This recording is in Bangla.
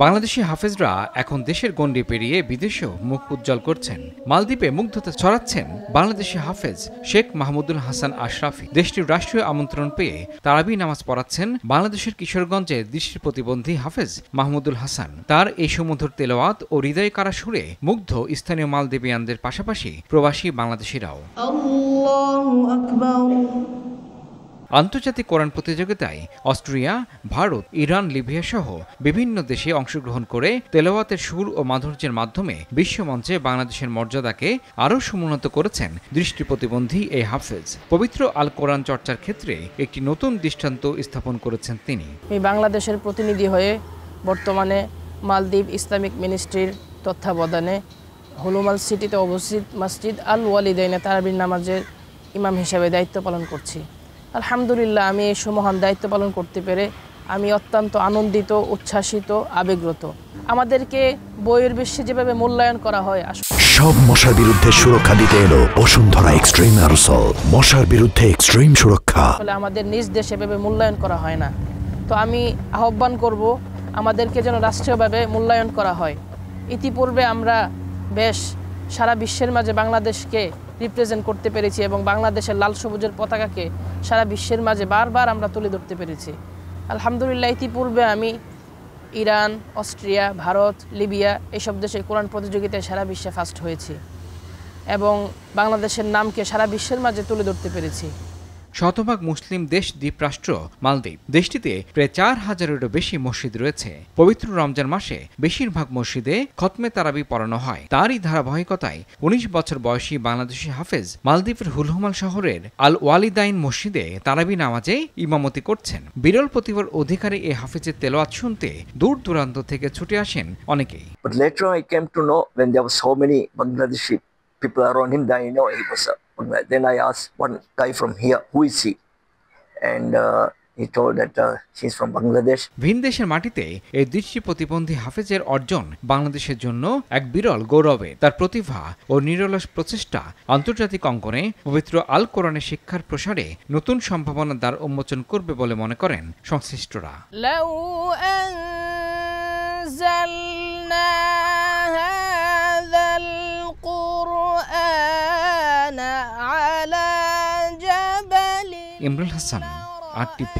বাংলাদেশি হাফেজরা এখন দেশের গণ্ডি পেরিয়ে বিদেশেও মুখ উজ্জ্বল করছেন। মালদ্বীপে মুগ্ধতা ছড়াচ্ছেন বাংলাদেশি হাফেজ শেখ মাহমুদুল হাসান আশরাফি। দেশটির রাষ্ট্রীয় আমন্ত্রণ পেয়ে তারাবি নামাজ পড়াচ্ছেন বাংলাদেশের কিশোরগঞ্জের দৃষ্টি প্রতিবন্ধী হাফেজ মাহমুদুল হাসান। তার এই সুমধুর তেলাওয়াত ও হৃদয় কাড়া সুরে মুগ্ধ স্থানীয় মালদ্বীপিয়ানদের পাশাপাশি প্রবাসী বাংলাদেশিরাও। আল্লাহু আকবার। আন্তর্জাতিক কোরআন প্রতিযোগিতায় অস্ট্রিয়া, ভারত, ইরান, লিবিয়া সহ বিভিন্ন দেশে অংশগ্রহণ করে তেলাওয়াতের সুর ও মাধুর্যের মাধ্যমে বিশ্বমঞ্চে বাংলাদেশের মর্যাদাকে আরও সমুন্নত করেছেন দৃষ্টি প্রতিবন্ধী এই হাফেজ। পবিত্র আল কোরআন চর্চার ক্ষেত্রে একটি নতুন দৃষ্টান্ত স্থাপন করেছেন তিনি। আমি বাংলাদেশের প্রতিনিধি হয়ে বর্তমানে মালদ্বীপ ইসলামিক মিনিস্ট্রির তত্ত্বাবধানে হলুমাল সিটিতে অবস্থিত মসজিদ আল ওয়ালিদাইনে তারাবির নামাজের ইমাম হিসেবে দায়িত্ব পালন করছি। আলহামদুলিল্লাহ, আমি এই মহান দায়িত্ব পালন করতে পেরে আমি অত্যন্ত আনন্দিত, উচ্ছ্বাসিত, আবেগরত। আমাদেরকে বইয়ের বিশ্বে যেভাবে মূল্যায়ন করা হয়, সব মশার বিরুদ্ধে সুরক্ষা দিতে এলো বসুন্ধরা এক্সট্রিম অ্যারোসল। মশার বিরুদ্ধে এক্সট্রিম সুরক্ষা। আমাদের নিজ দেশে এভাবে মূল্যায়ন করা হয় না। তো আমি আহ্বান করব আমাদেরকে যেন রাষ্ট্রীয়ভাবে মূল্যায়ন করা হয়। ইতিপূর্বে আমরা বেশ সারা বিশ্বের মাঝে বাংলাদেশকে রিপ্রেজেন্ট করতে পেরেছি এবং বাংলাদেশের লাল সবুজের পতাকাকে সারা বিশ্বের মাঝে বারবার আমরা তুলে ধরতে পেরেছি। আলহামদুলিল্লাহ, ইতিপূর্বে আমি ইরান, অস্ট্রিয়া, ভারত, লিবিয়া এইসব দেশে কোরআন প্রতিযোগিতায় সারা বিশ্বে ফার্স্ট হয়েছি এবং বাংলাদেশের নামকে সারা বিশ্বের মাঝে তুলে ধরতে পেরেছি। শতভাগ মুসলিম দেশ দ্বীপরাষ্ট্র মালদ্বীপ। দেশটিতে প্রায় 4000-এরও বেশি মসজিদ রয়েছে। পবিত্র রমজান মাসে বেশিরভাগ মসজিদে খতমে তারাবি পড়ানো হয়। তারই ধারাবাহিকতায় 19 বছর বয়সী বাংলাদেশি হাফেজ মালদ্বীপের হুলহুমাল শহরের আল ওয়ালিদাইন মসজিদে তারাবি নামাজে ইমামতি করছেন। বিরল প্রতিভার অধিকারী এই হাফেজের তেলাওয়াত শুনতে দূর দূরান্ত থেকে ছুটে আসেন অনেকেই। But later I came to know when there were so many Bangladeshi people around him that I know he was then I asked one guy from here, who is he? And he told that she's from Bangladesh. ভিন দেশের মাটিতে এই দৃষ্টি প্রতিবন্ধী হাফেজের অর্জন বাংলাদেশের জন্য এক বিরল গৌরবে। তার প্রতিভা ও নিরলস প্রচেষ্টা আন্তর্জাতিক অঙ্গনে পবিত্র আল কোরআনের শিক্ষার প্রসারে নতুন সম্ভাবনার দ্বার উন্মোচন করবে বলে মনে করেন সংশ্লিষ্টরা। ইমরান হাসান, RTV।